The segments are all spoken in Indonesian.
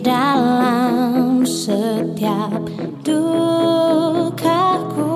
dalam setiap dukaku.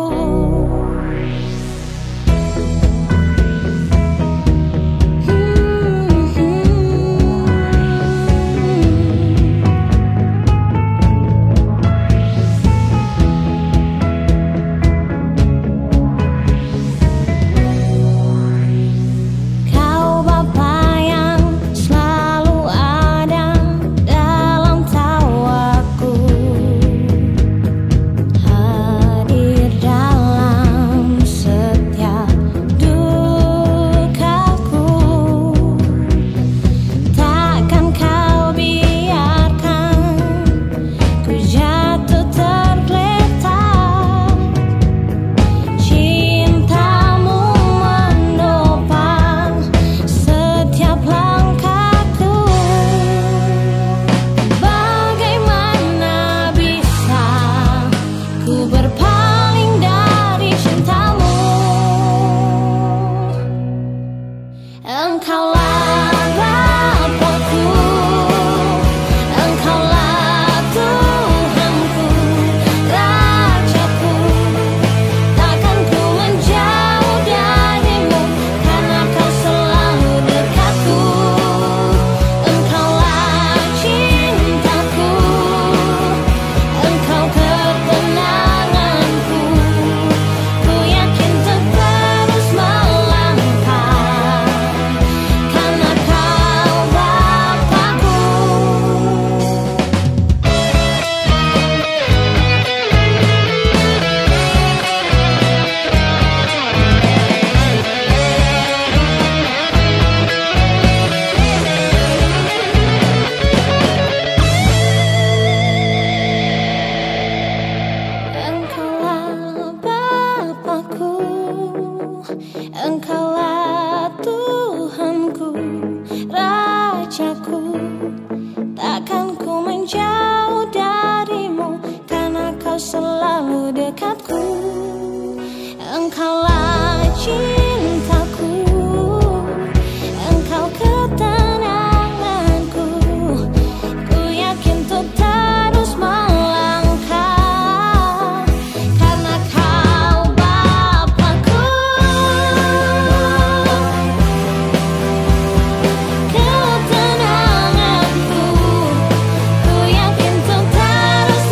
Engkaulah Tuhanku, Rajaku, takkan ku menjauh darimu, karena kau selalu dekatku. Engkaulah cintaku, engkau ketenanganku, ku yakin untuk terus melangkah, karena kau Bapakku. Ketenanganku, ku yakin untuk terus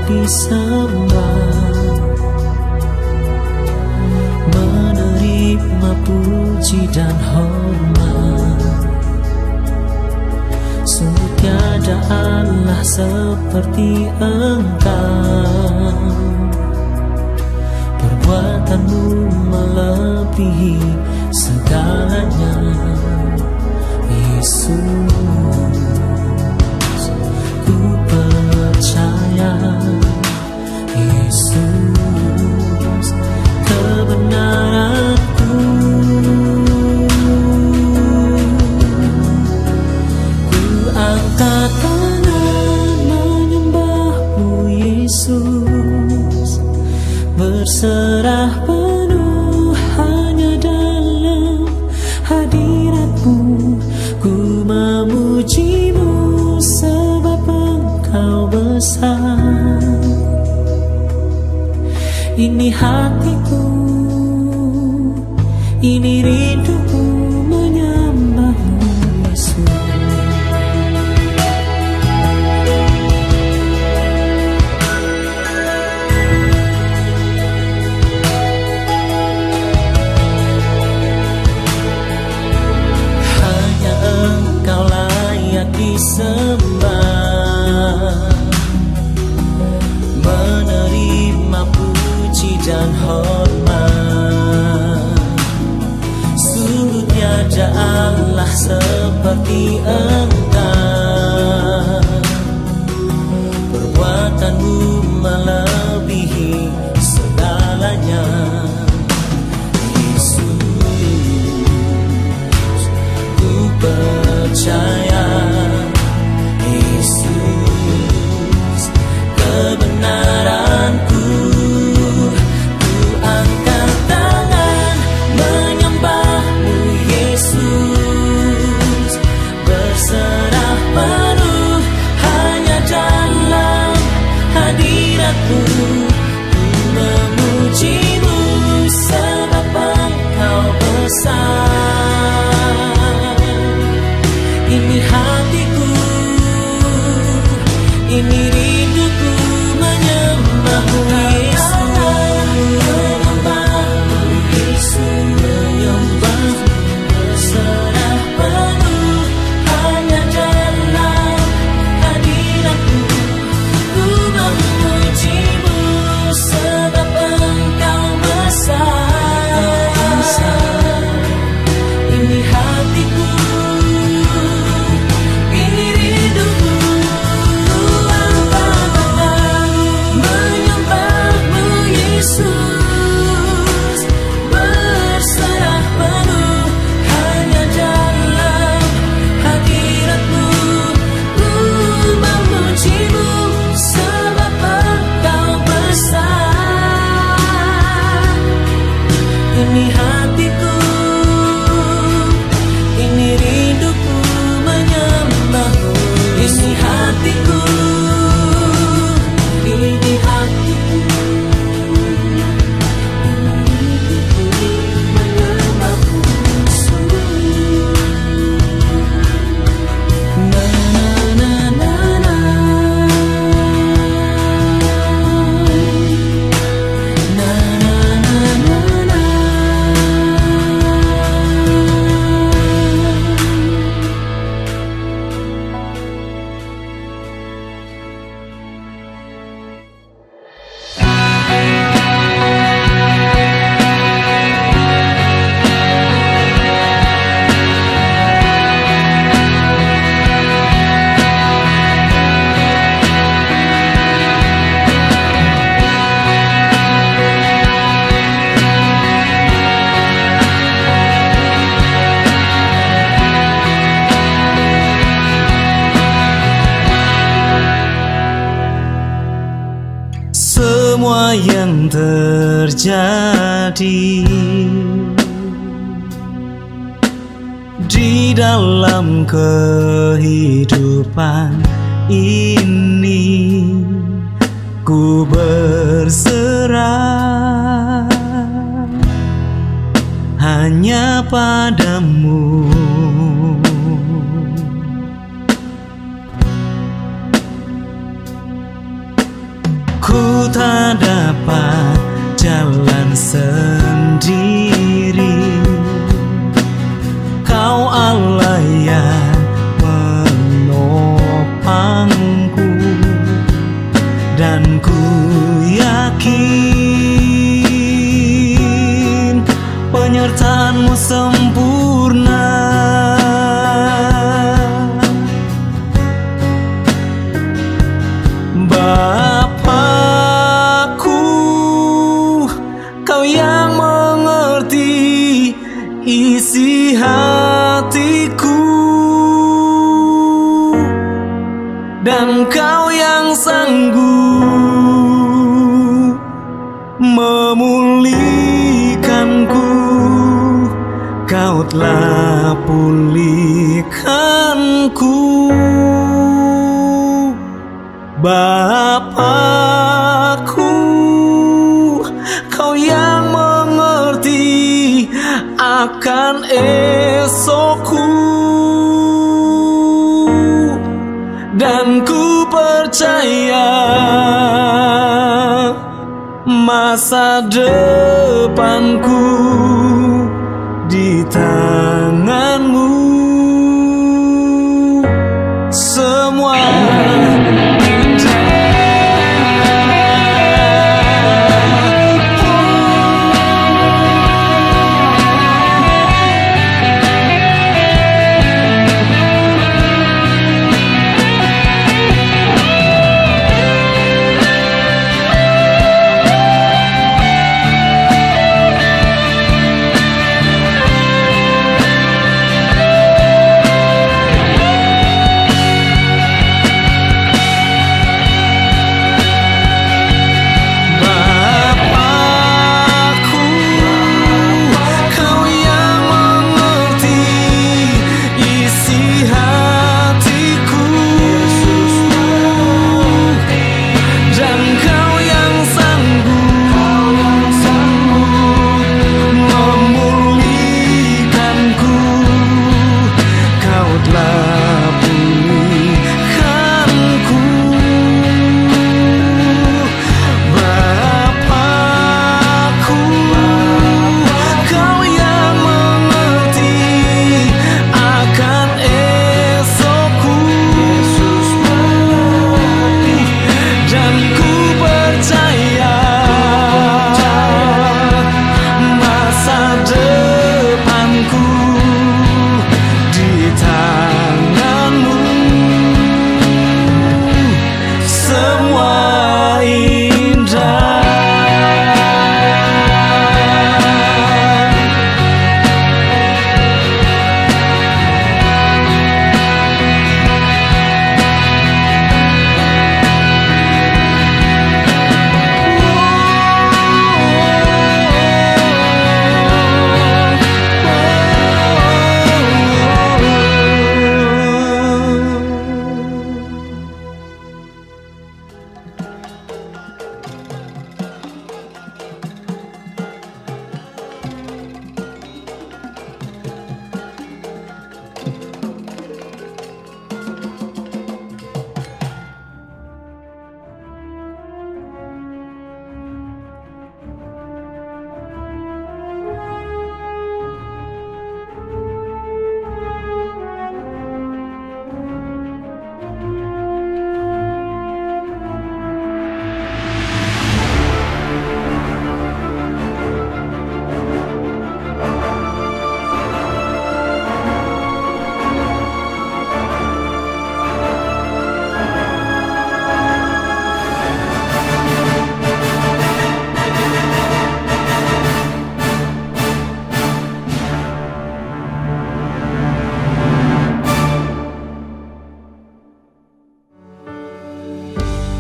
disembah, menerima puji dan hormat. Sungguh tiada Allah seperti Engkau, melebihi segalanya. Yesus, ku percaya. Yesus, kebenaranku. Ku angkat tangan menyembahmu Yesus, berserah penuh hanya dalam hadiratmu. Ku memujimu sebab Engkau besar. Ini hatiku, ini rinduku menyembahmu Yesus. Hanya Engkau layak disembah, menerima puji dan hormat. Sungguh tiada Allah seperti Engkau, perbuatanmu melebihi segalanya. Yesus, ku percaya. Yesus, kebenaranku. Ku angkat tangan menyembahmu Yesus, berserah penuh hanya dalam hadiratmu. Ku memujimu sebab Engkau besar. Ini hatiku, ini rinduku menyembahmu Yesus, menyembahmu Yesus, menyembahmu berserah penuh hanya dalam hadiratmu. Ku memujimu sebab Engkau besar. Ini hatiku, ini rinduku. Menyembahmu Yesus, berserah penuh hanya dalam hadiratmu. Ku memujimu sebab Engkau besar. Ini hatiku, ini rinduku menyembahmu. Ini hatiku, ini hatiku, menyembahmu sungguh. Na na na na na, na na na na. Semua yang terjadi di dalam kehidupan ini, ku berserah hanya padamu. Ku tak dapat jalan sendiri, Kau Allah yang menopangku, dan ku yakin penyertaan firman-Mu sempurna. Bapakku, Kau yang mengerti isi hatiku, dan Kau yang sanggup memulihkanku. Kau telah pulihkanku. Bapakku, Kau yang mengerti akan esokku, dan ku percaya masa depanku di tangan-Mu. Semua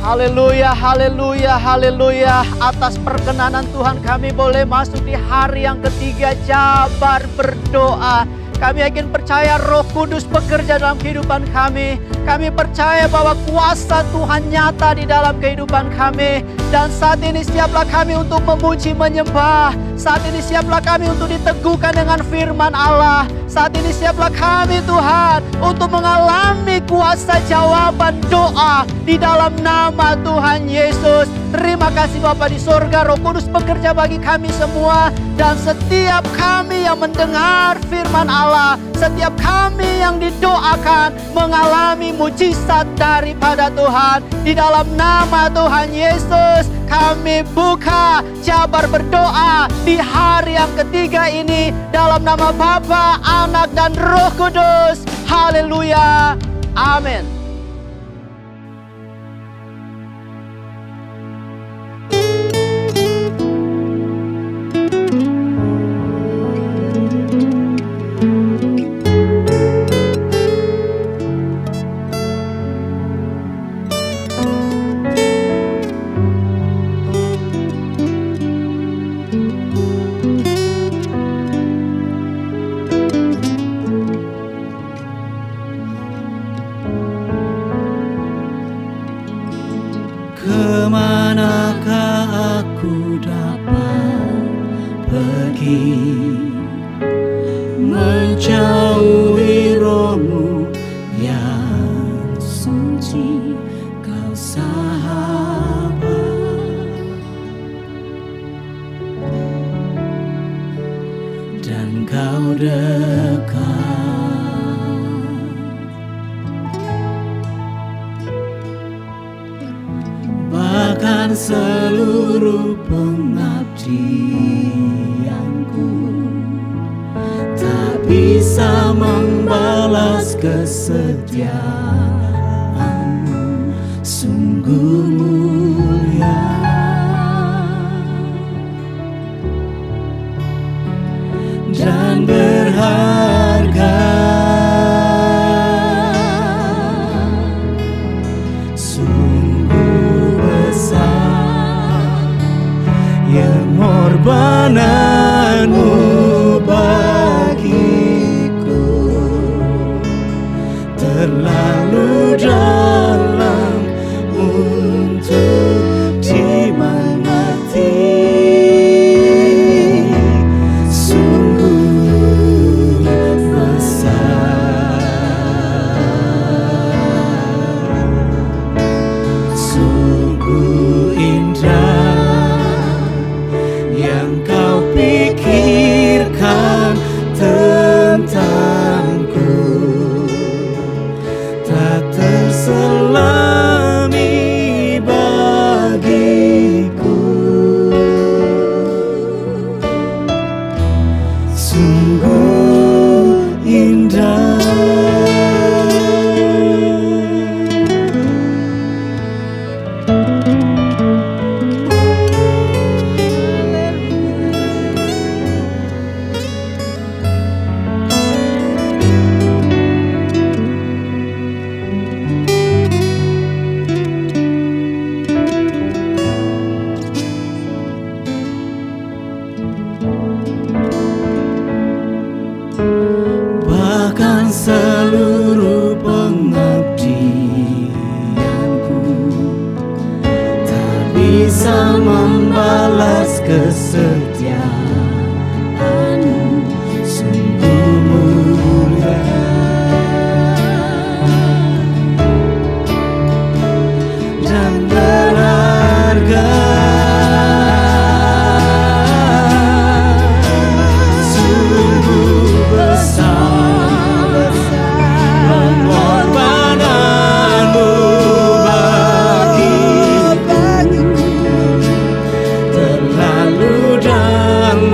Haleluya, haleluya, haleluya. Atas perkenanan Tuhan kami boleh masuk di hari yang ketiga Jabar berdoa. Kami yakin percaya Roh Kudus bekerja dalam kehidupan kami. Kami percaya bahwa kuasa Tuhan nyata di dalam kehidupan kami. Dan saat ini siaplah kami untuk memuji menyembah. Saat ini siaplah kami untuk diteguhkan dengan firman Allah. Saat ini siaplah kami Tuhan untuk mengalami kuasa jawaban doa di dalam nama Tuhan Yesus. Terima kasih Bapa di sorga, Roh Kudus bekerja bagi kami semua. Dan setiap kami yang mendengar firman Allah, setiap kami yang didoakan mengalami mujizat daripada Tuhan. Di dalam nama Tuhan Yesus, kami buka Jabar Berdoa di hari yang ketiga ini dalam nama Bapa, Anak, dan Roh Kudus. Haleluya. Amin. Kemanakah aku dapat pergi menjauhi roh-Mu yang suci, Kau sahabat, dan Kau dekat. Bahkan seluruh pengabdianku tak bisa membalas kesetiaan-Mu, sungguh mulia dan berharga. Pengorbanan-Mu bagiku terlalu dalam untuk dimengerti. Sungguh besar, sungguh indah yang Kau pikirkan tentangku, tak terselami bagiku. Sungguh indah. Bahkan seluruh pengabdianku tak bisa membalas kesetiaan-Mu, sungguh mulia dan berharga. Terlalu dalam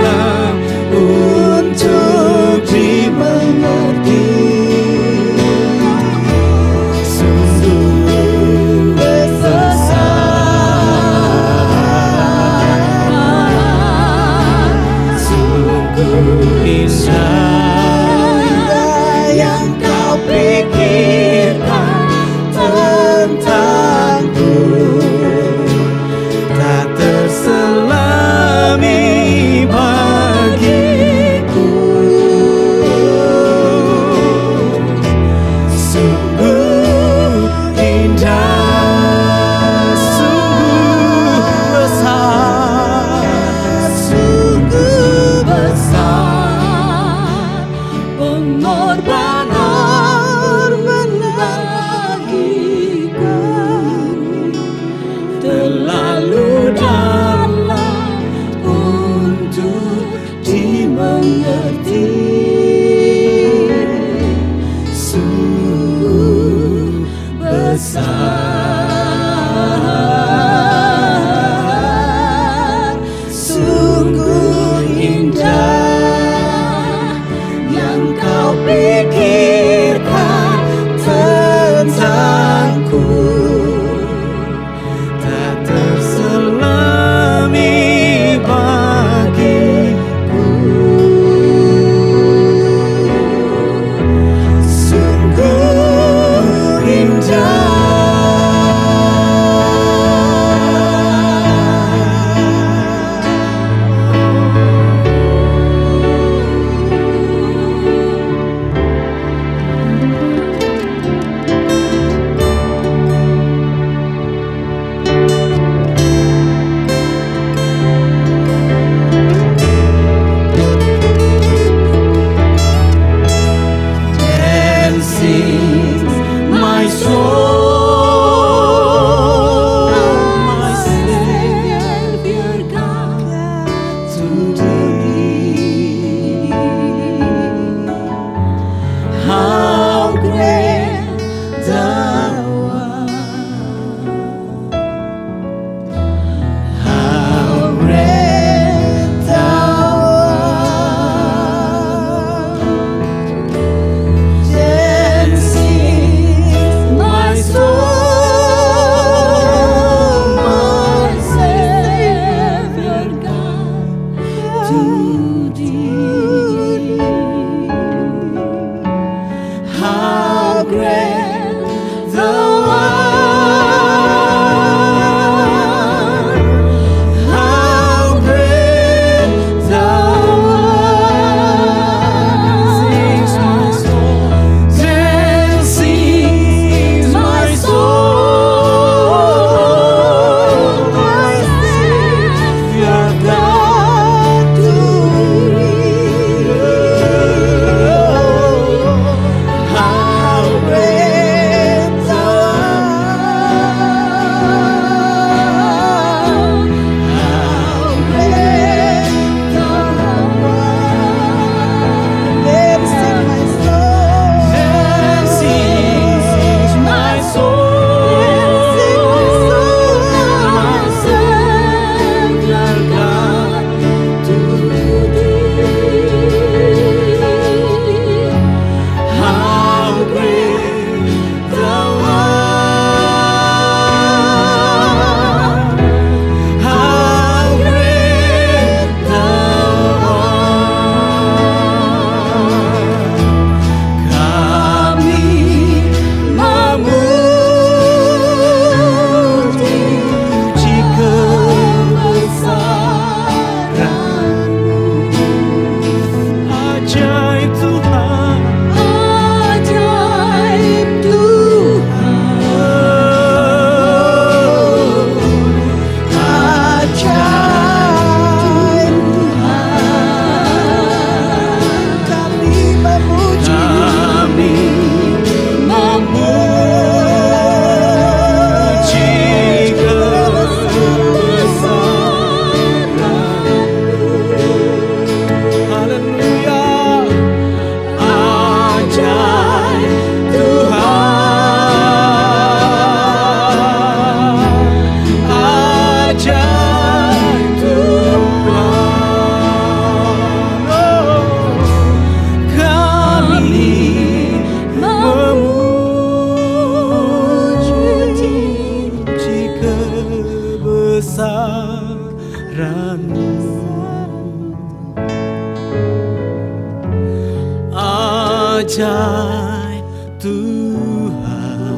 Ajaib Tuhan,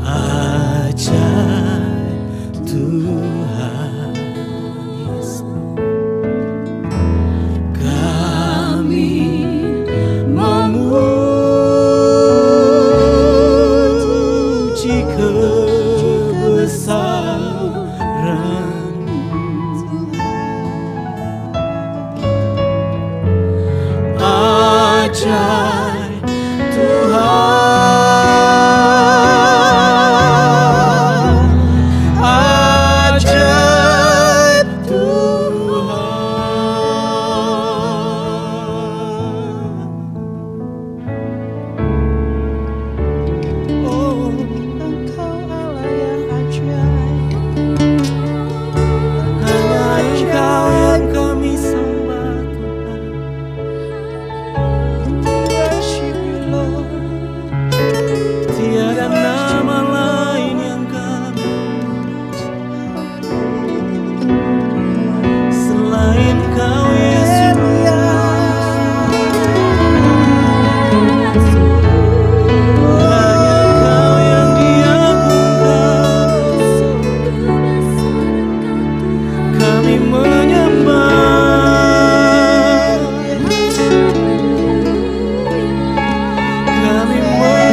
ajaib Tuhan, kami memuji kebesaran. Ajaib Tuhan, ajaib Tuhan. Oh, Engkau Allah yang ajaib, hanya Engkau yang kami sembah Tuhan. Tiada nama lain yang kami selain Kau Yesus. Hanya Kau yang diagungkan, kami menyembah. Kami memuji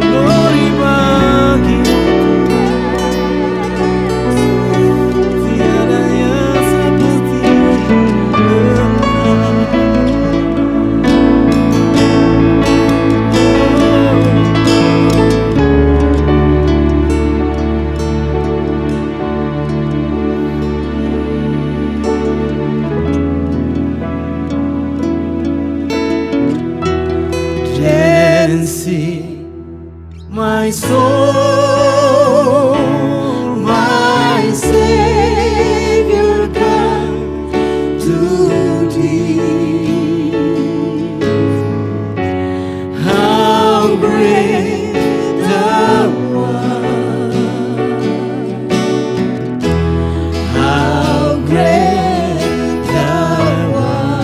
glory bagimu, tiada yang seperti dancing my soul, my Savior come to thee. How great thou art, how great thou art.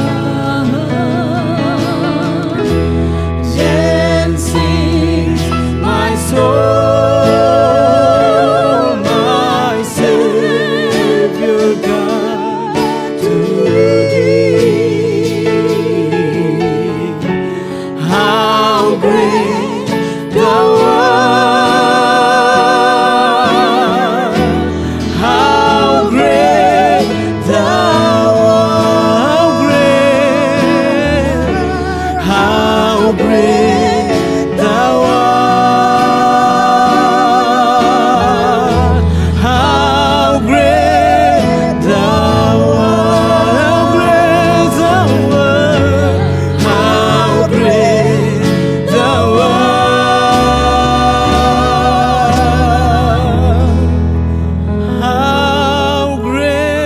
Dancing my soul, my Savior God to thee. How great thou art, how great thou art, how great thou art, how great thou art, how great thou art, how great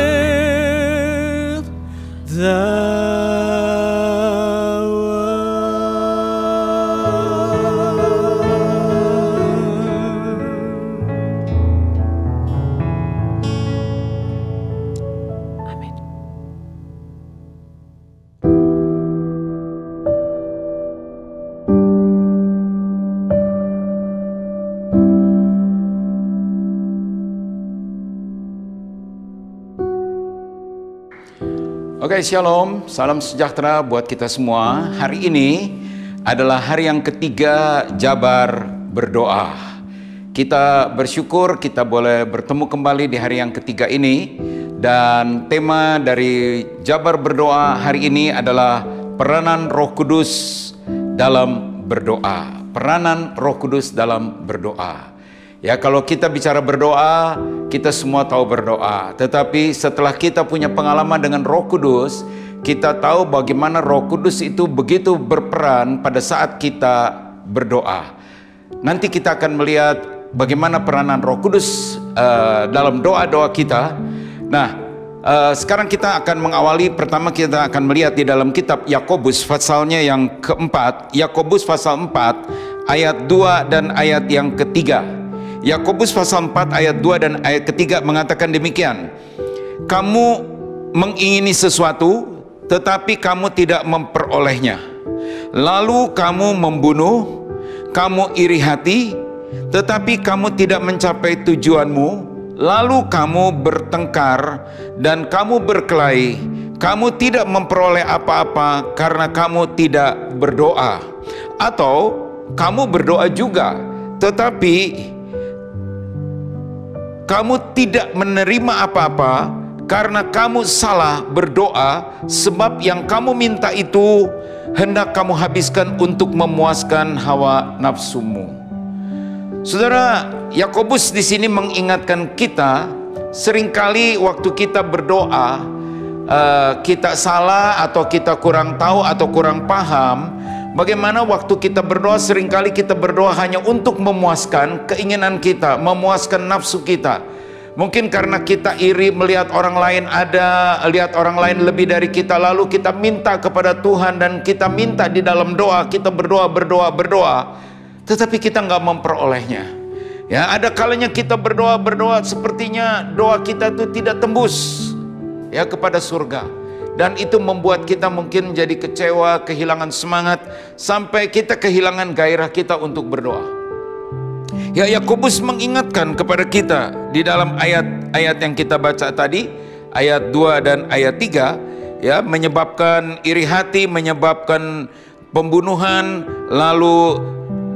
Amin. Oke, shalom, salam sejahtera buat kita semua. Hari ini adalah hari yang ketiga Jabar Berdoa. Kita bersyukur kita boleh bertemu kembali di hari yang ketiga ini. Dan tema dari Jabar Berdoa hari ini adalah peranan Roh Kudus dalam berdoa. Peranan Roh Kudus dalam berdoa. Ya, kalau kita bicara berdoa, kita semua tahu berdoa. Tetapi setelah kita punya pengalaman dengan Roh Kudus, kita tahu bagaimana Roh Kudus itu begitu berperan pada saat kita berdoa. Nanti kita akan melihat bagaimana peranan Roh Kudus dalam doa-doa kita. Nah, sekarang kita akan mengawali. Pertama kita akan melihat di dalam kitab Yakobus pasalnya yang keempat. Yakobus pasal 4 ayat 2 dan ayat yang ketiga. Yakobus pasal 4 ayat 2 dan ayat ketiga mengatakan demikian. Kamu mengingini sesuatu, tetapi kamu tidak memperolehnya. Lalu kamu membunuh, kamu iri hati, tetapi kamu tidak mencapai tujuanmu. Lalu kamu bertengkar dan kamu berkelahi. Kamu tidak memperoleh apa-apa karena kamu tidak berdoa. Atau kamu berdoa juga, tetapi kamu tidak menerima apa-apa karena kamu salah berdoa, sebab yang kamu minta itu hendak kamu habiskan untuk memuaskan hawa nafsumu. Saudara, Yakobus di sini mengingatkan kita, seringkali waktu kita berdoa, kita salah atau kita kurang tahu atau kurang paham. Bagaimana waktu kita berdoa, seringkali kita berdoa hanya untuk memuaskan keinginan kita, memuaskan nafsu kita. Mungkin karena kita iri melihat orang lain ada, lihat orang lain lebih dari kita, lalu kita minta kepada Tuhan dan kita minta di dalam doa, kita berdoa, tetapi kita nggak memperolehnya. Ya, ada kalanya kita berdoa, sepertinya doa kita itu tidak tembus ya kepada surga. Dan itu membuat kita mungkin jadi kecewa, kehilangan semangat, sampai kita kehilangan gairah kita untuk berdoa. Ya, Yakobus mengingatkan kepada kita di dalam ayat-ayat yang kita baca tadi, ayat 2 dan ayat 3, ya, menyebabkan iri hati, menyebabkan pembunuhan, lalu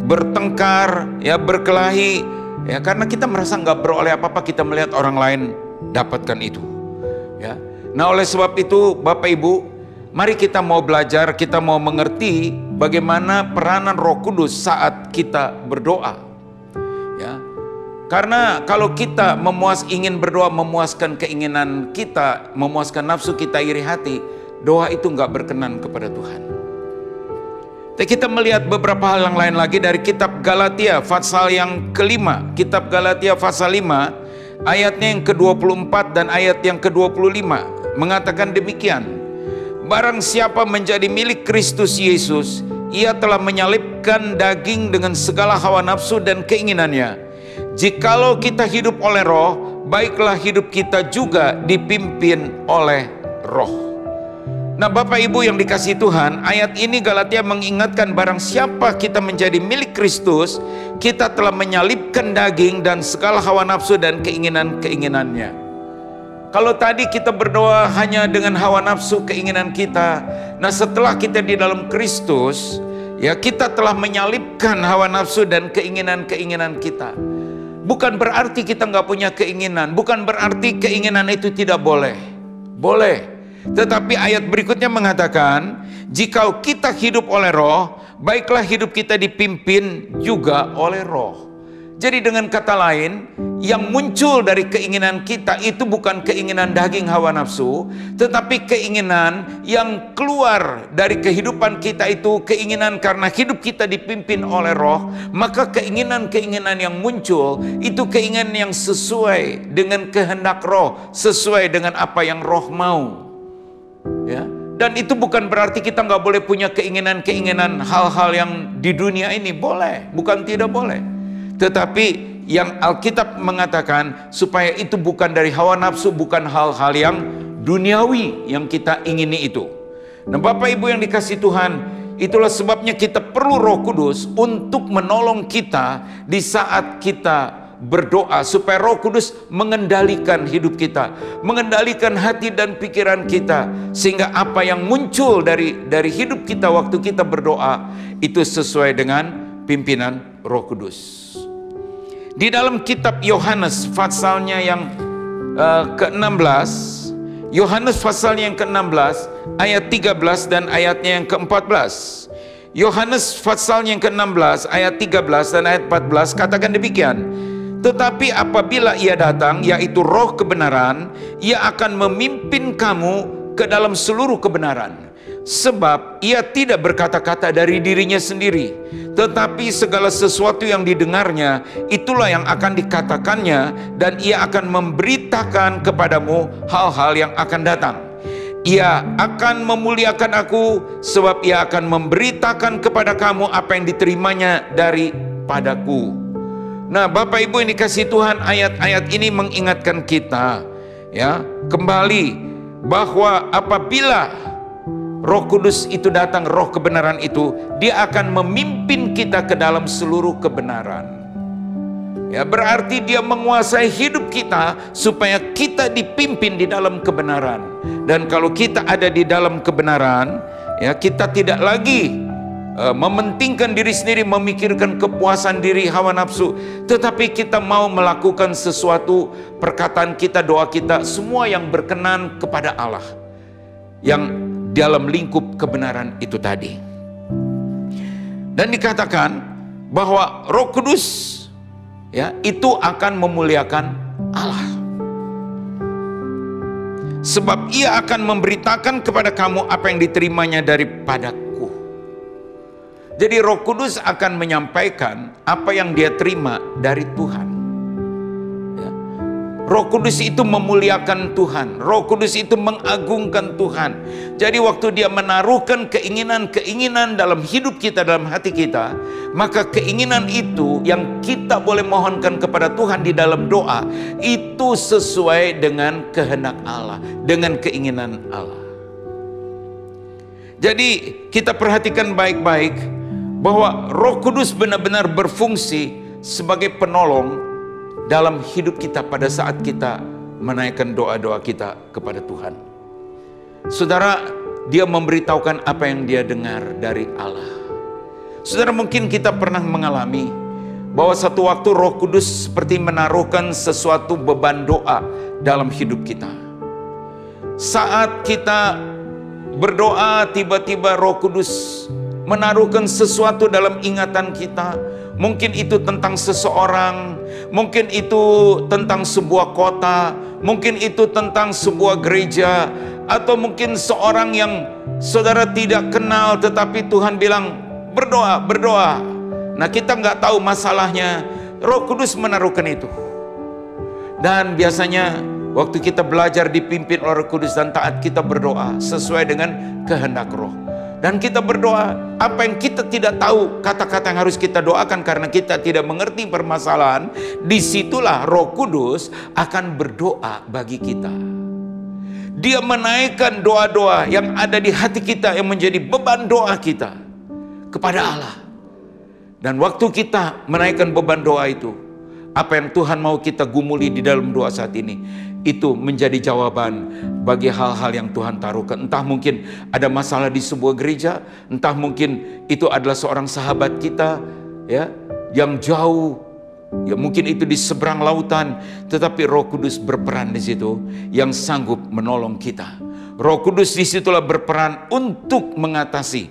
bertengkar, ya, berkelahi, ya, karena kita merasa nggak beroleh apa-apa, kita melihat orang lain dapatkan itu, ya. Nah, oleh sebab itu Bapak Ibu, mari kita mau belajar, kita mau mengerti bagaimana peranan Roh Kudus saat kita berdoa. Ya. Karena kalau kita ingin berdoa memuaskan keinginan kita, memuaskan nafsu kita, iri hati, doa itu nggak berkenan kepada Tuhan. Tapi kita melihat beberapa hal yang lain lagi dari kitab Galatia pasal yang kelima. Kitab Galatia pasal 5 ayatnya yang ke-24 dan ayat yang ke-25 mengatakan demikian. Barang siapa menjadi milik Kristus Yesus, ia telah menyalibkan daging dengan segala hawa nafsu dan keinginannya. Jikalau kita hidup oleh Roh, baiklah hidup kita juga dipimpin oleh Roh. Nah, Bapak Ibu yang dikasihi Tuhan, ayat ini Galatia mengingatkan barang siapa kita menjadi milik Kristus, kita telah menyalibkan daging dan segala hawa nafsu dan keinginan-keinginannya. Kalau tadi kita berdoa hanya dengan hawa nafsu keinginan kita, nah setelah kita di dalam Kristus, ya, kita telah menyalibkan hawa nafsu dan keinginan-keinginan kita. Bukan berarti kita nggak punya keinginan, bukan berarti keinginan itu tidak boleh. Boleh. Tetapi ayat berikutnya mengatakan, jika kita hidup oleh Roh, baiklah hidup kita dipimpin juga oleh Roh. Jadi dengan kata lain, yang muncul dari keinginan kita itu bukan keinginan daging hawa nafsu, tetapi keinginan yang keluar dari kehidupan kita itu keinginan karena hidup kita dipimpin oleh Roh. Maka keinginan-keinginan yang muncul itu keinginan yang sesuai dengan kehendak Roh, sesuai dengan apa yang Roh mau, ya. Dan itu bukan berarti kita nggak boleh punya keinginan-keinginan hal-hal yang di dunia ini. Boleh, bukan tidak boleh. Tetapi yang Alkitab mengatakan supaya itu bukan dari hawa nafsu, bukan hal-hal yang duniawi yang kita ingini itu. Nah, Bapak Ibu yang dikasihi Tuhan, itulah sebabnya kita perlu Roh Kudus untuk menolong kita di saat kita berdoa, supaya Roh Kudus mengendalikan hidup kita, mengendalikan hati dan pikiran kita, sehingga apa yang muncul dari hidup kita waktu kita berdoa itu sesuai dengan pimpinan Roh Kudus. Di dalam kitab Yohanes pasalnya yang ke-16, Yohanes pasalnya yang ke-16 ayat 13 dan ayatnya yang ke-14. Yohanes pasalnya yang ke-16 ayat 13 dan ayat 14 katakan demikian. Tetapi apabila ia datang, yaitu roh kebenaran, ia akan memimpin kamu ke dalam seluruh kebenaran. Sebab ia tidak berkata-kata dari dirinya sendiri, tetapi segala sesuatu yang didengarnya, itulah yang akan dikatakannya, dan ia akan memberitakan kepadamu hal-hal yang akan datang. Ia akan memuliakan aku, sebab ia akan memberitakan kepada kamu apa yang diterimanya daripadaku. Nah, Bapak Ibu yang dikasihi Tuhan, ayat-ayat ini mengingatkan kita, ya, kembali bahwa apabila Roh Kudus itu datang, roh kebenaran itu, dia akan memimpin kita ke dalam seluruh kebenaran. Ya, berarti dia menguasai hidup kita supaya kita dipimpin di dalam kebenaran. Dan kalau kita ada di dalam kebenaran, ya, kita tidak lagi mementingkan diri sendiri, memikirkan kepuasan diri, hawa nafsu, tetapi kita mau melakukan sesuatu, perkataan kita, doa kita, semua yang berkenan kepada Allah, yang dalam lingkup kebenaran itu tadi. Dan dikatakan bahwa Roh Kudus, ya, itu akan memuliakan Allah. Sebab ia akan memberitakan kepada kamu apa yang diterimanya daripadaku. Jadi Roh Kudus akan menyampaikan apa yang dia terima dari Tuhan. Roh Kudus itu memuliakan Tuhan. Roh Kudus itu mengagungkan Tuhan. Jadi waktu dia menaruhkan keinginan-keinginan dalam hidup kita, dalam hati kita, maka keinginan itu yang kita boleh mohonkan kepada Tuhan di dalam doa, itu sesuai dengan kehendak Allah, dengan keinginan Allah. Jadi kita perhatikan baik-baik bahwa Roh Kudus benar-benar berfungsi sebagai penolong dalam hidup kita pada saat kita menaikkan doa-doa kita kepada Tuhan. Saudara, dia memberitahukan apa yang dia dengar dari Allah. Saudara, mungkin kita pernah mengalami bahwa satu waktu Roh Kudus seperti menaruhkan sesuatu beban doa dalam hidup kita. Saat kita berdoa, tiba-tiba Roh Kudus menaruhkan sesuatu dalam ingatan kita. Mungkin itu tentang seseorang, mungkin itu tentang sebuah kota, mungkin itu tentang sebuah gereja, atau mungkin seorang yang saudara tidak kenal, tetapi Tuhan bilang berdoa, berdoa. Nah, kita nggak tahu masalahnya, Roh Kudus menaruhkan itu. Dan biasanya waktu kita belajar dipimpin oleh Roh Kudus dan taat, kita berdoa sesuai dengan kehendak Roh. Dan kita berdoa, apa yang kita tidak tahu, kata-kata yang harus kita doakan karena kita tidak mengerti permasalahan, disitulah Roh Kudus akan berdoa bagi kita. Dia menaikkan doa-doa yang ada di hati kita, yang menjadi beban doa kita kepada Allah. Dan waktu kita menaikkan beban doa itu, apa yang Tuhan mau kita gumuli di dalam doa saat ini, itu menjadi jawaban bagi hal-hal yang Tuhan taruhkan. Entah mungkin ada masalah di sebuah gereja, entah mungkin itu adalah seorang sahabat kita, ya, yang jauh, ya mungkin itu di seberang lautan, tetapi Roh Kudus berperan di situ, yang sanggup menolong kita. Roh Kudus disitulah berperan untuk mengatasi,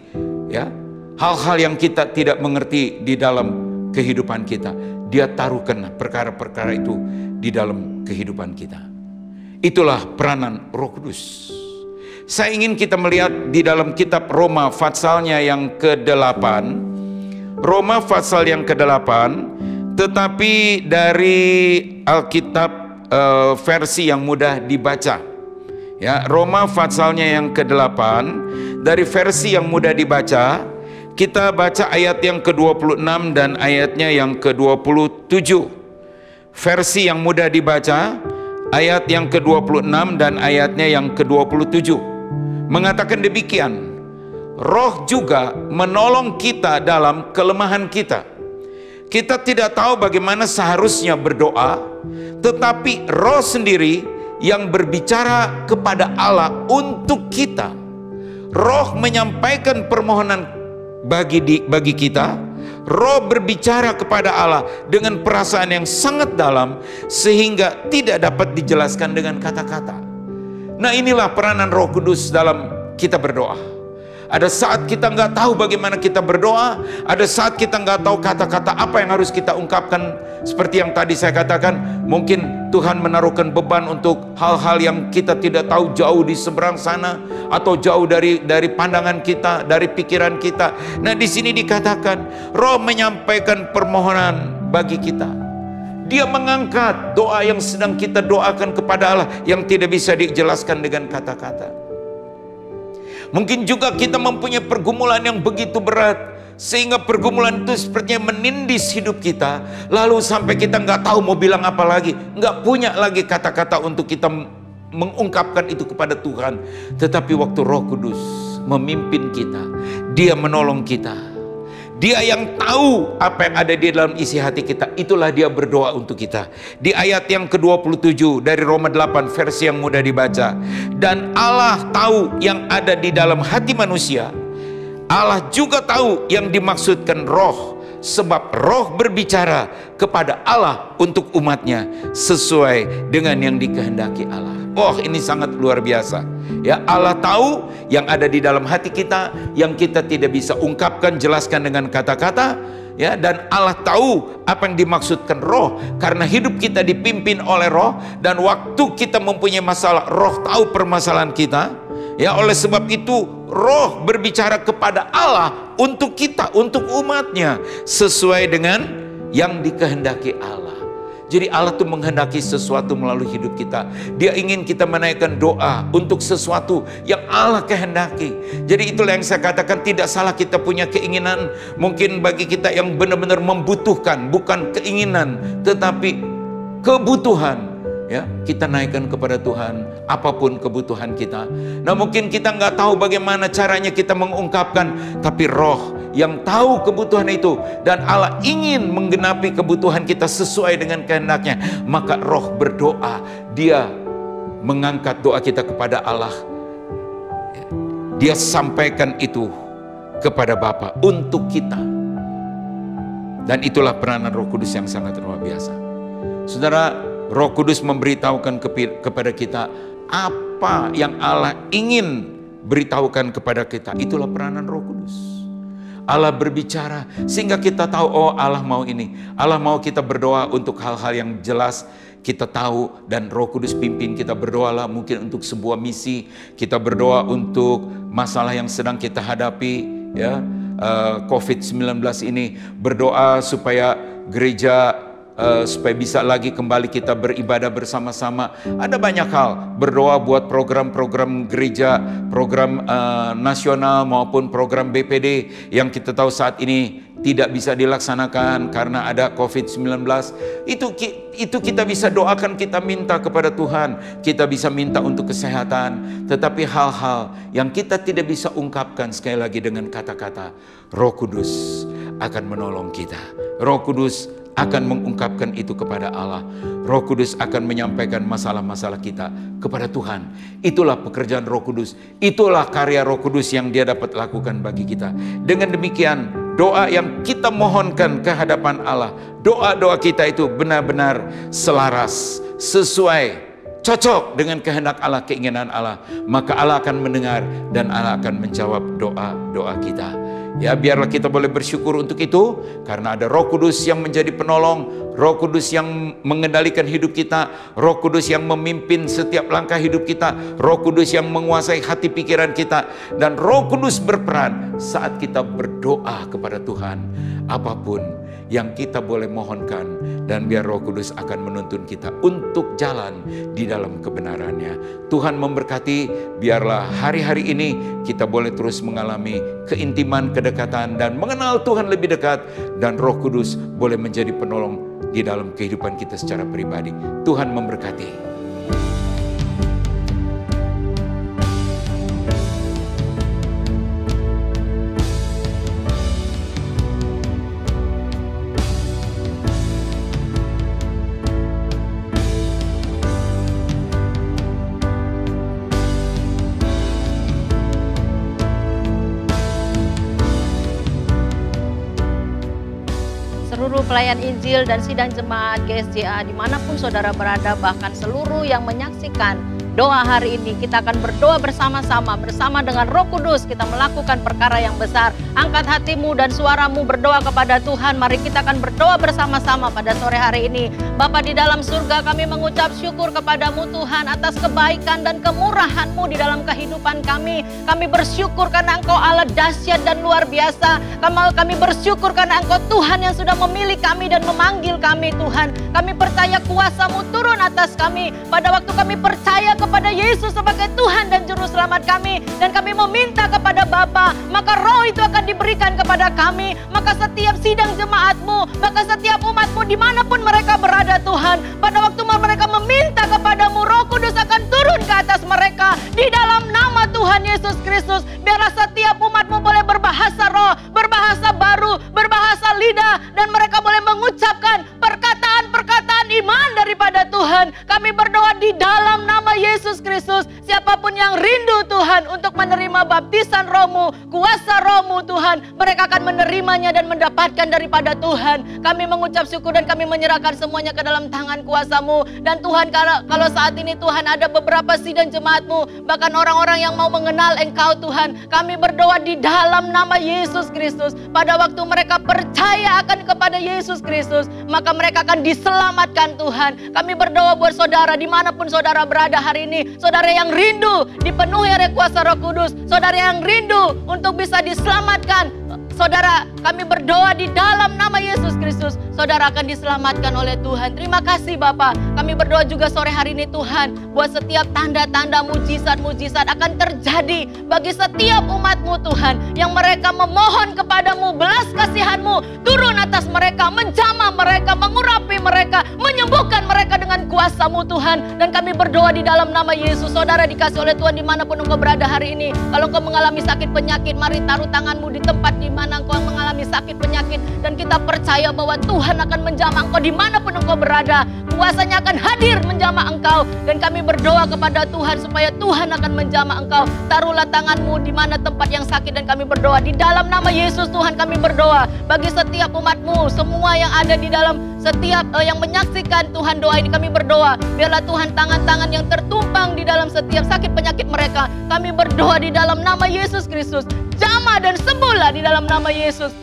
ya, hal-hal yang kita tidak mengerti di dalam kehidupan kita. Dia taruhkan perkara-perkara itu di dalam kehidupan kita. Itulah peranan Roh Kudus. Saya ingin kita melihat di dalam kitab Roma pasalnya yang ke-8. Roma pasal yang ke-8, tetapi dari Alkitab versi yang mudah dibaca. Ya, Roma pasalnya yang ke-8 dari versi yang mudah dibaca. Kita baca ayat yang ke-26 dan ayatnya yang ke-27. Versi yang mudah dibaca, ayat yang ke-26 dan ayatnya yang ke-27 mengatakan demikian. Roh juga menolong kita dalam kelemahan kita. Kita tidak tahu bagaimana seharusnya berdoa, tetapi Roh sendiri yang berbicara kepada Allah untuk kita. Roh menyampaikan permohonan bagi kita. Roh berbicara kepada Allah dengan perasaan yang sangat dalam sehingga tidak dapat dijelaskan dengan kata-kata. Nah, inilah peranan Roh Kudus dalam kita berdoa. Ada saat kita nggak tahu bagaimana kita berdoa. Ada saat kita nggak tahu kata-kata apa yang harus kita ungkapkan. Seperti yang tadi saya katakan, mungkin Tuhan menaruhkan beban untuk hal-hal yang kita tidak tahu jauh di seberang sana, atau jauh dari pandangan kita, dari pikiran kita. Nah, di sini dikatakan Roh menyampaikan permohonan bagi kita. Dia mengangkat doa yang sedang kita doakan kepada Allah yang tidak bisa dijelaskan dengan kata-kata. Mungkin juga kita mempunyai pergumulan yang begitu berat, sehingga pergumulan itu sepertinya menindis hidup kita. Lalu sampai kita nggak tahu mau bilang apa lagi, nggak punya lagi kata-kata untuk kita mengungkapkan itu kepada Tuhan. Tetapi waktu Roh Kudus memimpin kita, Dia menolong kita. Dia yang tahu apa yang ada di dalam isi hati kita. Itulah Dia berdoa untuk kita. Di ayat yang ke-27 dari Roma 8, versi yang mudah dibaca. Dan Allah tahu yang ada di dalam hati manusia. Allah juga tahu yang dimaksudkan Roh, sebab Roh berbicara kepada Allah untuk umatnya sesuai dengan yang dikehendaki Allah. Oh, ini sangat luar biasa. Ya, Allah tahu yang ada di dalam hati kita, yang kita tidak bisa ungkapkan, jelaskan dengan kata-kata. Ya, dan Allah tahu apa yang dimaksudkan Roh, karena hidup kita dipimpin oleh Roh. Dan waktu kita mempunyai masalah, Roh tahu permasalahan kita. Ya, oleh sebab itu Roh berbicara kepada Allah untuk kita, untuk umatnya, sesuai dengan yang dikehendaki Allah. Jadi Allah tuh menghendaki sesuatu melalui hidup kita. Dia ingin kita menaikkan doa untuk sesuatu yang Allah kehendaki. Jadi itulah yang saya katakan, tidak salah kita punya keinginan. Mungkin bagi kita yang benar-benar membutuhkan, bukan keinginan tetapi kebutuhan. Ya, kita naikkan kepada Tuhan apapun kebutuhan kita. Nah, mungkin kita nggak tahu bagaimana caranya kita mengungkapkan, tapi Roh yang tahu kebutuhan itu, dan Allah ingin menggenapi kebutuhan kita sesuai dengan kehendaknya. Maka Roh berdoa, Dia mengangkat doa kita kepada Allah. Dia sampaikan itu kepada Bapa untuk kita. Dan itulah peranan Roh Kudus yang sangat luar biasa. Saudara, Roh Kudus memberitahukan kepada kita apa yang Allah ingin beritahukan kepada kita. Itulah peranan Roh Kudus. Allah berbicara sehingga kita tahu, oh Allah mau ini. Allah mau kita berdoa untuk hal-hal yang jelas kita tahu, dan Roh Kudus pimpin kita berdoalah mungkin untuk sebuah misi. Kita berdoa untuk masalah yang sedang kita hadapi, ya, COVID-19 ini. Berdoa supaya gereja supaya bisa lagi kembali kita beribadah bersama-sama. Ada banyak hal. Berdoa buat program-program gereja, program nasional maupun program BPD yang kita tahu saat ini tidak bisa dilaksanakan karena ada COVID-19. Itu kita bisa doakan, kita minta kepada Tuhan. Kita bisa minta untuk kesehatan. Tetapi hal-hal yang kita tidak bisa ungkapkan, sekali lagi dengan kata-kata, Roh Kudus akan menolong kita. Roh Kudus akan mengungkapkan itu kepada Allah. Roh Kudus akan menyampaikan masalah-masalah kita kepada Tuhan. Itulah pekerjaan Roh Kudus. Itulah karya Roh Kudus yang Dia dapat lakukan bagi kita. Dengan demikian, doa yang kita mohonkan ke hadapan Allah, doa-doa kita itu benar-benar selaras, sesuai, cocok dengan kehendak Allah, keinginan Allah. Maka Allah akan mendengar dan Allah akan menjawab doa-doa kita. Ya, biarlah kita boleh bersyukur untuk itu, karena ada Roh Kudus yang menjadi penolong, Roh Kudus yang mengendalikan hidup kita, Roh Kudus yang memimpin setiap langkah hidup kita, Roh Kudus yang menguasai hati pikiran kita, dan Roh Kudus berperan saat kita berdoa kepada Tuhan. Apapun yang kita boleh mohonkan, dan biar Roh Kudus akan menuntun kita untuk jalan di dalam kebenarannya. Tuhan memberkati, biarlah hari-hari ini kita boleh terus mengalami keintiman, kedekatan, dan mengenal Tuhan lebih dekat, dan Roh Kudus boleh menjadi penolong di dalam kehidupan kita secara pribadi. Tuhan memberkati. Seluruh pelayan Injil dan sidang jemaat GSJA dimanapun saudara berada, bahkan seluruh yang menyaksikan berdoa hari ini. Kita akan berdoa bersama-sama dengan Roh Kudus. Kita melakukan perkara yang besar. Angkat hatimu dan suaramu berdoa kepada Tuhan. Mari kita akan berdoa bersama-sama pada sore hari ini. Bapa di dalam surga, kami mengucap syukur kepadamu Tuhan atas kebaikan dan kemurahan-Mu di dalam kehidupan kami. Kami bersyukur karena Engkau Allah dahsyat dan luar biasa. Kami bersyukur karena Engkau Tuhan yang sudah memilih kami dan memanggil kami Tuhan. Kami percaya kuasa-Mu turun atas kami pada waktu kami percaya kepada Yesus sebagai Tuhan dan Juru Selamat kami. Dan kami meminta kepada Bapa, maka roh itu akan diberikan kepada kami. Maka setiap sidang jemaat-Mu, maka setiap umat-Mu dimanapun mereka berada Tuhan, pada waktu mereka meminta kepadamu, Roh Kudus akan turun ke atas mereka di dalam nama Tuhan Yesus Kristus. Biarlah setiap umat-Mu boleh berbahasa roh, berbahasa baru, berbahasa lidah, dan mereka boleh mengucapkan perkataan-perkataan iman daripada Tuhan. Kami berdoa di dalam nama Yesus Kristus. Siapapun yang rindu Tuhan untuk menerima baptisan Roh-Mu, kuasa Roh-Mu Tuhan, mereka akan menerimanya dan mendapatkan daripada Tuhan. Kami mengucap syukur dan kami menyerahkan semuanya ke dalam tangan kuasa-Mu. Dan Tuhan, kalau saat ini Tuhan ada beberapa sidang jemaat-Mu, bahkan orang-orang yang mau mengenal Engkau Tuhan, kami berdoa di dalam nama Yesus Kristus. Pada waktu mereka percaya akan kepada Yesus Kristus, maka mereka akan diselamatkan Tuhan. Kami berdoa buat saudara dimanapun saudara berada hari ini. Saudara yang rindu dipenuhi oleh kuasa Roh Kudus, saudara yang rindu untuk bisa diselamatkan, saudara, kami berdoa di dalam nama Yesus Kristus, saudara akan diselamatkan oleh Tuhan. Terima kasih Bapa. Kami berdoa juga sore hari ini Tuhan, buat setiap tanda-tanda mujizat-mujizat akan terjadi bagi setiap umat-Mu Tuhan, yang mereka memohon kepadamu, belas kasihan-Mu turun atas mereka, menjamah mereka, mengurapi mereka, menyembuhkan mereka dengan kuasa-Mu Tuhan. Dan kami berdoa di dalam nama Yesus, saudara dikasih oleh Tuhan dimanapun engkau berada hari ini. Kalau engkau mengalami sakit penyakit, mari taruh tanganmu di tempat di mana engkau mengalami sakit penyakit, dan kita percaya bahwa Tuhan akan menjamah engkau dimanapun engkau berada. Kuasanya akan hadir menjamah engkau, dan kami berdoa kepada Tuhan supaya Tuhan akan menjamah engkau. Taruhlah tanganmu di mana tempat yang sakit, dan kami berdoa di dalam nama Yesus Tuhan. Kami berdoa bagi setiap umat-Mu, semua yang ada di dalam setiap yang menyaksikan Tuhan doa ini, kami berdoa biarlah Tuhan tangan-tangan yang tertumpang di dalam setiap sakit penyakit mereka, kami berdoa di dalam nama Yesus Kristus, jamah dan sembuhlah di dalam nama Yesus.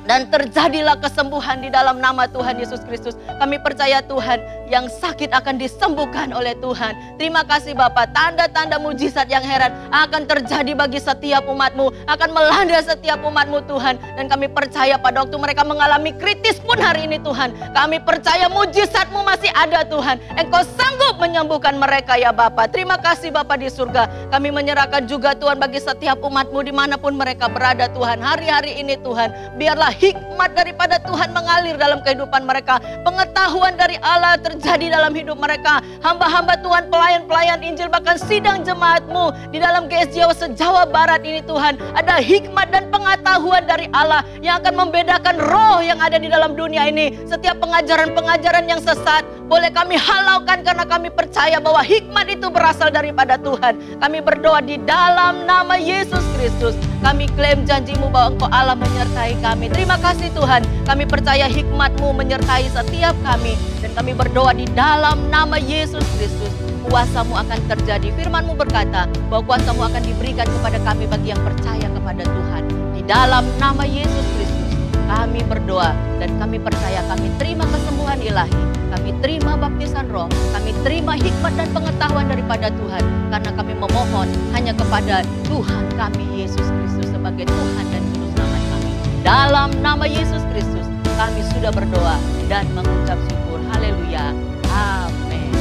Dan terjadilah kesembuhan di dalam nama Tuhan Yesus Kristus. Kami percaya Tuhan, yang sakit akan disembuhkan oleh Tuhan. Terima kasih Bapa, tanda-tanda mujizat yang heran akan terjadi bagi setiap umat-Mu, akan melanda setiap umat-Mu Tuhan. Dan kami percaya pada waktu mereka mengalami kritis pun hari ini Tuhan, kami percaya mujizat-Mu masih ada Tuhan. Engkau sanggup menyembuhkan mereka ya Bapa. Terima kasih Bapa di surga. Kami menyerahkan juga Tuhan bagi setiap umat-Mu dimanapun mereka berada Tuhan. Hari-hari ini Tuhan, biarlah hikmat daripada Tuhan mengalir dalam kehidupan mereka. Pengetahuan dari Allah terjadi dalam hidup mereka. Hamba-hamba Tuhan, pelayan-pelayan Injil, bahkan sidang jemaat-Mu di dalam GSJ se-Jawa Barat ini Tuhan, ada hikmat dan pengetahuan dari Allah yang akan membedakan roh yang ada di dalam dunia ini. Setiap pengajaran-pengajaran yang sesat boleh kami halaukan karena kami percaya bahwa hikmat itu berasal daripada Tuhan. Kami berdoa di dalam nama Yesus Kristus. Kami klaim janji-Mu bahwa Engkau Allah menyertai kami. Terima kasih Tuhan. Kami percaya hikmat-Mu menyertai setiap kami. Dan kami berdoa di dalam nama Yesus Kristus. Kuasa-Mu akan terjadi. Firman-Mu berkata bahwa kuasa-Mu akan diberikan kepada kami bagi yang percaya kepada Tuhan. Di dalam nama Yesus Kristus kami berdoa dan kami percaya, kami terima kesembuhan ilahi, kami terima baptisan roh, kami terima hikmat dan pengetahuan daripada Tuhan, karena kami memohon hanya kepada Tuhan kami Yesus Kristus sebagai Tuhan dan Juru Selamat kami. Dalam nama Yesus Kristus kami sudah berdoa dan mengucap syukur. Haleluya. Amin.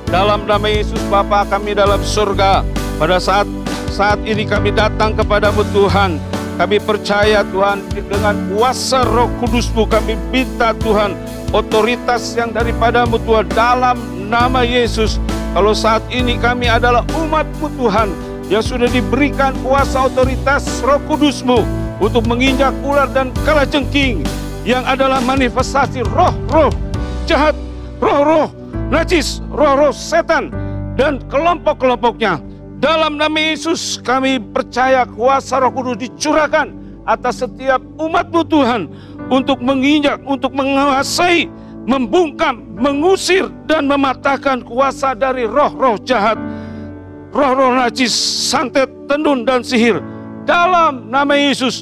Dalam nama Yesus Bapa kami dalam surga, pada saat ini kami datang kepadamu Tuhan. Kami percaya Tuhan, dengan kuasa Roh Kudus-Mu kami minta Tuhan, otoritas yang daripadamu Tuhan, dalam nama Yesus. Kalau saat ini kami adalah umat-Mu Tuhan, yang sudah diberikan kuasa otoritas Roh Kudus-Mu untuk menginjak ular dan kalajengking, yang adalah manifestasi roh-roh jahat, roh-roh najis, roh-roh setan dan kelompok-kelompoknya. Dalam nama Yesus kami percaya kuasa Roh Kudus dicurahkan atas setiap umat-Mu Tuhan, untuk menginjak, untuk menguasai, membungkam, mengusir dan mematahkan kuasa dari roh-roh jahat, roh-roh najis, santet, tenun dan sihir. Dalam nama Yesus,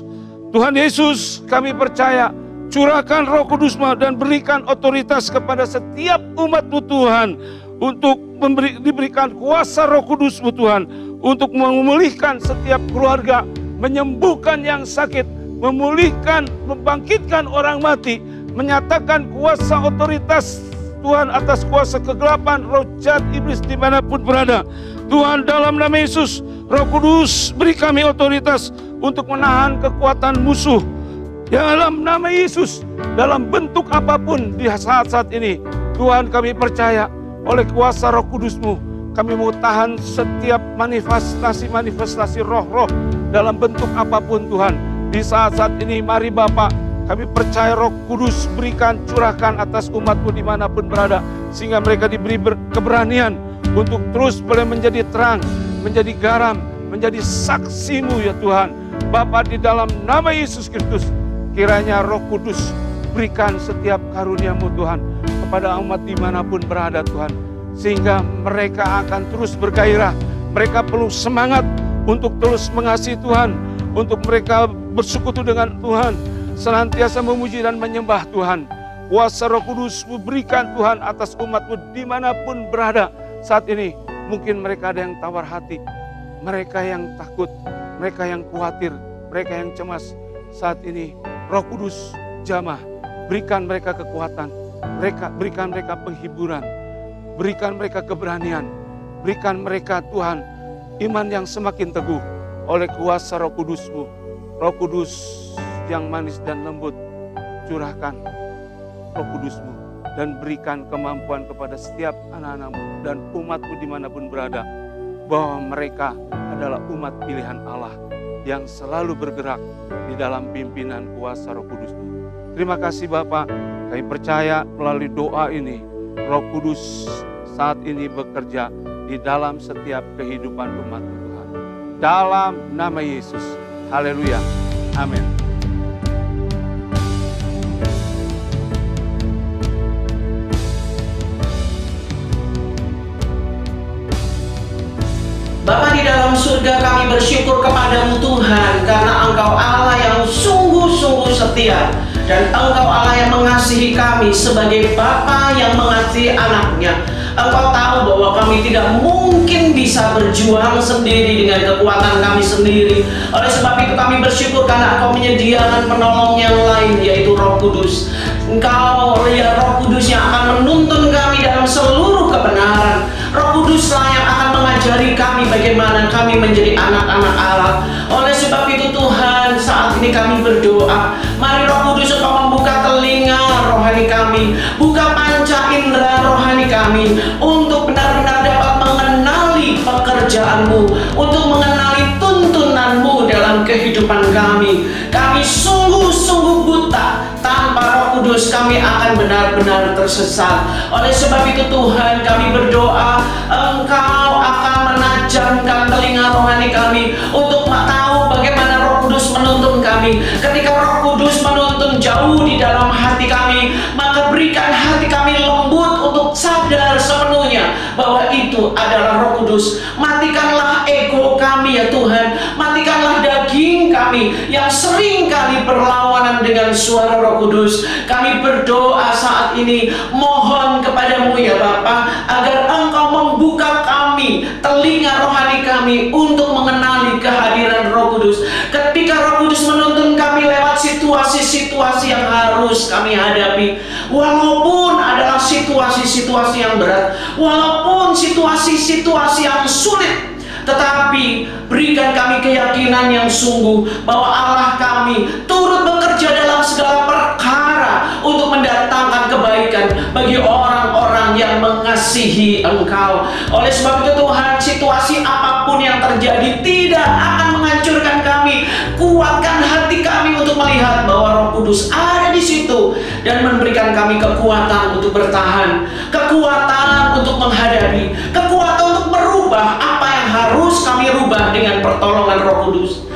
Tuhan Yesus, kami percaya, curahkan Roh Kudus-Mu dan berikan otoritas kepada setiap umat-Mu Tuhan, untuk diberikan kuasa Roh Kudus-Mu Tuhan, untuk memulihkan setiap keluarga, menyembuhkan yang sakit, memulihkan, membangkitkan orang mati, menyatakan kuasa otoritas Tuhan atas kuasa kegelapan, roh jahat iblis dimanapun berada. Tuhan, dalam nama Yesus, Roh Kudus beri kami otoritas untuk menahan kekuatan musuh. Dalam nama Yesus, dalam bentuk apapun di saat-saat ini, Tuhan, kami percaya oleh kuasa Roh Kudus-Mu, kami mau tahan setiap manifestasi roh-roh dalam bentuk apapun Tuhan. Di saat-saat ini, mari Bapa, kami percaya Roh Kudus berikan, curahkan atas umat-Mu dimanapun berada, sehingga mereka diberi keberanian untuk terus boleh menjadi terang, menjadi garam, menjadi saksi-Mu ya Tuhan. Bapa, di dalam nama Yesus Kristus, kiranya Roh Kudus berikan setiap karunia-Mu Tuhan kepada umat dimanapun berada Tuhan, sehingga mereka akan terus bergairah, mereka perlu semangat untuk terus mengasihi Tuhan, untuk mereka bersekutu dengan Tuhan, senantiasa memuji dan menyembah Tuhan. Kuasa Roh Kudus berikan Tuhan atas umat-Mu dimanapun berada saat ini. Mungkin mereka ada yang tawar hati, mereka yang takut, mereka yang khawatir, mereka yang cemas. Saat ini Roh Kudus jamah, berikan mereka kekuatan, berikan mereka penghiburan, berikan mereka keberanian, berikan mereka Tuhan iman yang semakin teguh oleh kuasa Roh Kudus-Mu. Roh Kudus yang manis dan lembut, curahkan Roh Kudus-Mu dan berikan kemampuan kepada setiap anak-anak-Mu dan umat-Mu dimanapun berada, bahwa mereka adalah umat pilihan Allah yang selalu bergerak di dalam pimpinan kuasa Roh Kudus-Mu. Terima kasih Bapak, kami percaya melalui doa ini, Roh Kudus saat ini bekerja di dalam setiap kehidupan umat-Mu Tuhan. Dalam nama Yesus, haleluya, amin. Bapa di dalam surga, kami bersyukur kepadamu Tuhan, karena Engkau Allah yang sungguh-sungguh setia, dan Engkau Allah yang mengasihi kami sebagai Bapa yang mengasihi anaknya. Engkau tahu bahwa kami tidak mungkin bisa berjuang sendiri dengan kekuatan kami sendiri. Oleh sebab itu kami bersyukur karena Engkau menyediakan penolong yang lain, yaitu Roh Kudus. Engkau ya Roh Kudus yang akan menuntun kami dalam seluruh kebenaran. Roh Kuduslah yang akan mengajari kami bagaimana kami menjadi anak-anak Allah. Oleh sebab itu Tuhan, saat ini kami berdoa, mari Roh Kudus Engkau membuka telinga rohani kami, buka panca indera rohani kami, untuk benar-benar dapat mengenali pekerjaan-Mu, untuk mengenali tuntunan-Mu dalam kehidupan kami. Kami sungguh-sungguh buta, tanpa Roh Kudus kami akan benar-benar tersesat. Oleh sebab itu Tuhan, kami berdoa, Engkau akan menajamkan telinga rohani kami untuk tahu bagaimana Roh Kudus menuntun kami. Ketika Roh Kudus menuntun jauh di dalam hati kami, maka berikan hati kami lembut untuk sadar sepenuhnya bahwa itu adalah Roh Kudus. Matikanlah ego kami ya Tuhan, matikanlah daging kami yang sering kali berlawanan dengan suara Roh Kudus. Kami berdoa saat ini, mohon kepadamu ya Bapa, agar Engkau membuka kami, telinga rohani kami, untuk mengenali kehadiran Roh Kudus. Ketika Roh Kudus menuntun kami lewat situasi-situasi yang harus kami hadapi, walaupun adalah situasi-situasi yang berat, walaupun situasi-situasi yang sulit, tetapi berikan kami keyakinan yang sungguh bahwa Allah kami turut bekerja dalam segala perkara untuk mendatangkan kebaikan bagi orang-orang yang mengasihi Engkau. Oleh sebab itu Tuhan, situasi apapun yang terjadi tidak akan menghancurkan kami. Kuatkan hati kami untuk melihat bahwa Roh Kudus ada di situ dan memberikan kami kekuatan untuk bertahan, kekuatan untuk menghadapi, kekuatan untuk merubah apa yang harus kami rubah dengan pertolongan Roh Kudus.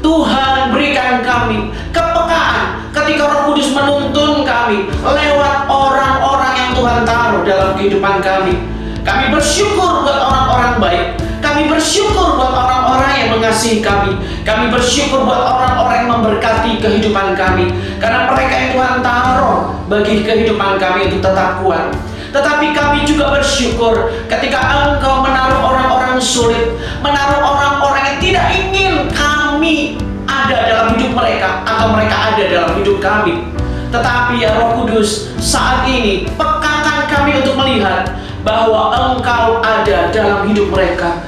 Tuhan, berikan kami kepekaan ketika Roh Kudus menuntun kami lewat orang-orang yang Tuhan taruh dalam kehidupan kami. Kami bersyukur buat orang-orang baik. Kami bersyukur buat orang-orang yang mengasihi kami. Kami bersyukur buat orang-orang yang memberkati kehidupan kami. Karena mereka yang Tuhan taruh bagi kehidupan kami itu tetap kuat. Tetapi kami juga bersyukur ketika Engkau menaruh orang-orang sulit, menaruh orang-orang yang tidak ingin kami ada dalam hidup mereka atau mereka ada dalam hidup kami. Tetapi ya Roh Kudus, saat ini pekakan kami untuk melihat bahwa Engkau ada dalam hidup mereka.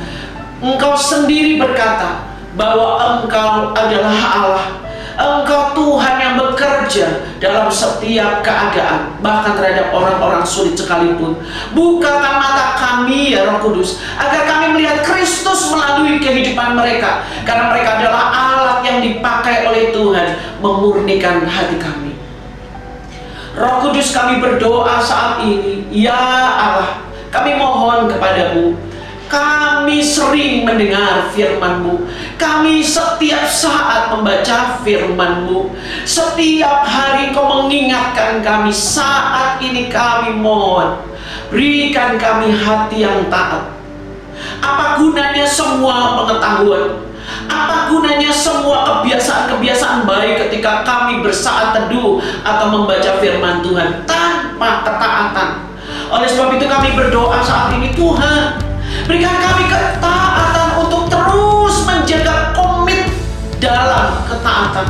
Engkau sendiri berkata bahwa Engkau adalah Allah. Engkau Tuhan yang bekerja dalam setiap keadaan, bahkan terhadap orang-orang sulit sekalipun. Bukakan mata kami ya Roh Kudus, agar kami melihat Kristus melalui kehidupan mereka. Karena mereka adalah alat yang dipakai oleh Tuhan memurnikan hati kami. Roh Kudus, kami berdoa saat ini, ya Allah, kami mohon kepadamu. Kami sering mendengar firman-Mu. Kami setiap saat membaca firman-Mu. Setiap hari Kau mengingatkan kami. Saat ini kami mohon, berikan kami hati yang taat. Apa gunanya semua pengetahuan? Apa gunanya semua kebiasaan-kebiasaan baik ketika kami bersaat teduh atau membaca firman Tuhan tanpa ketaatan? Oleh sebab itu kami berdoa saat ini, Tuhan, berikan kami ketaatan untuk terus menjaga komit dalam ketaatan,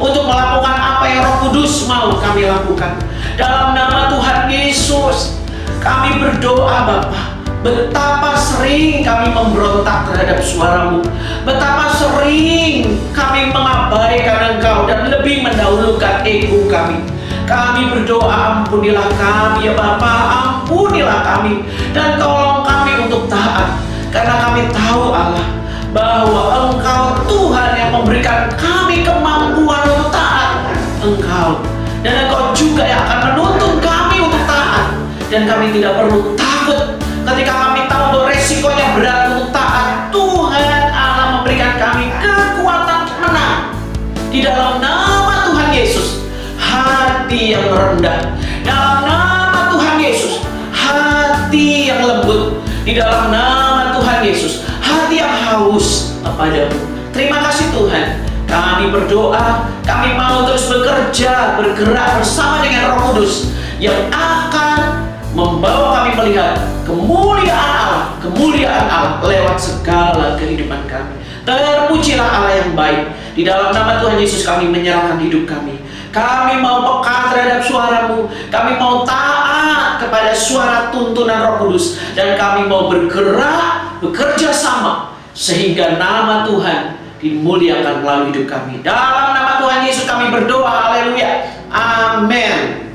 untuk melakukan apa yang Roh Kudus mau kami lakukan. Dalam nama Tuhan Yesus, kami berdoa Bapa. Betapa sering kami memberontak terhadap suara-Mu. Betapa sering kami mengabaikan Engkau dan lebih mendahulukan ego kami. Kami berdoa, ampunilah kami ya Bapa, ampunilah kami. Dan tolong kami untuk taat. Karena kami tahu Allah, bahwa Engkau Tuhan yang memberikan kami kemampuan untuk taat Engkau. Dan Engkau juga yang akan menuntun kami untuk taat. Dan kami tidak perlu takut ketika kami tahu bahwa resikonya berat untuk taat. Tuhan Allah memberikan kami kekuatan menang di dalam nama Tuhan Yesus. Hati yang rendah dalam nama Tuhan Yesus, hati yang lembut di dalam nama Tuhan Yesus, hati yang haus kepadamu. Terima kasih Tuhan. Kami berdoa, kami mau terus bekerja, bergerak bersama dengan Roh Kudus yang akan membawa kami melihat kemuliaan Allah lewat segala kehidupan kami. Terpujilah Allah yang baik. Di dalam nama Tuhan Yesus kami menyerahkan hidup kami. Kami mau peka terhadap suara-Mu. Kami mau taat kepada suara tuntunan Roh Kudus. Dan kami mau bergerak, bekerja sama, sehingga nama Tuhan dimuliakan melalui hidup kami. Dalam nama Tuhan Yesus kami berdoa. Haleluya. Amin.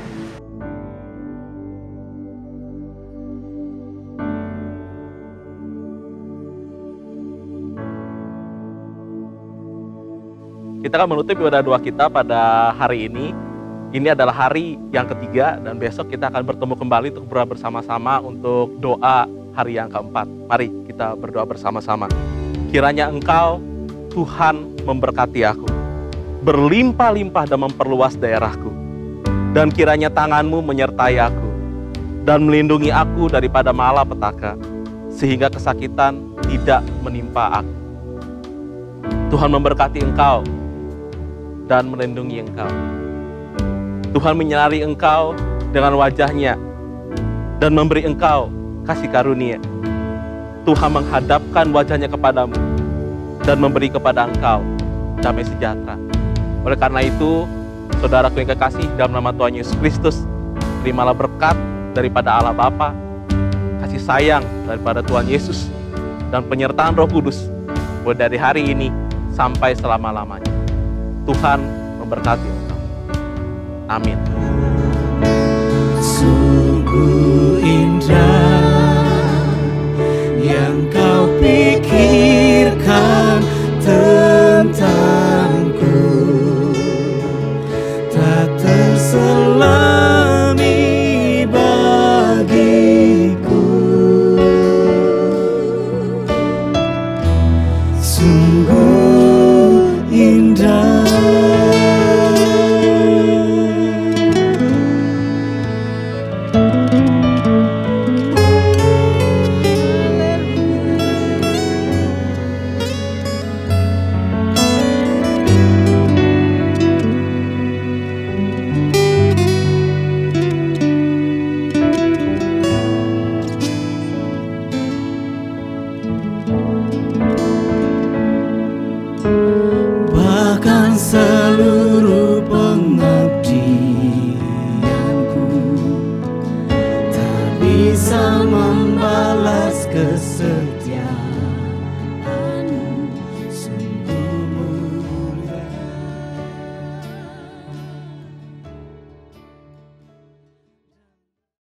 Kita akan menutup ibadah doa kita pada hari ini. Ini adalah hari yang ketiga dan besok kita akan bertemu kembali untuk berdoa bersama-sama untuk doa hari yang keempat. Mari kita berdoa bersama-sama. Kiranya Engkau, Tuhan, memberkati aku, berlimpah-limpah dan memperluas daerahku. Dan kiranya tangan-Mu menyertai aku dan melindungi aku daripada malapetaka, sehingga kesakitan tidak menimpa aku. Tuhan memberkati engkau dan melindungi engkau. Tuhan menyinari engkau dengan wajah-Nya dan memberi engkau kasih karunia. Tuhan menghadapkan wajah-Nya kepadamu dan memberi kepada engkau damai sejahtera. Oleh karena itu, saudaraku yang kekasih, dalam nama Tuhan Yesus Kristus, terimalah berkat daripada Allah Bapa, kasih sayang daripada Tuhan Yesus, dan penyertaan Roh Kudus mulai dari hari ini sampai selama-lamanya. Tuhan memberkati engkau. Amin. Sungguh indah yang kau pikirkan tentangku, tak terselami bagiku. seluruh pengabdianku, tak bisa membalas kesetiaan.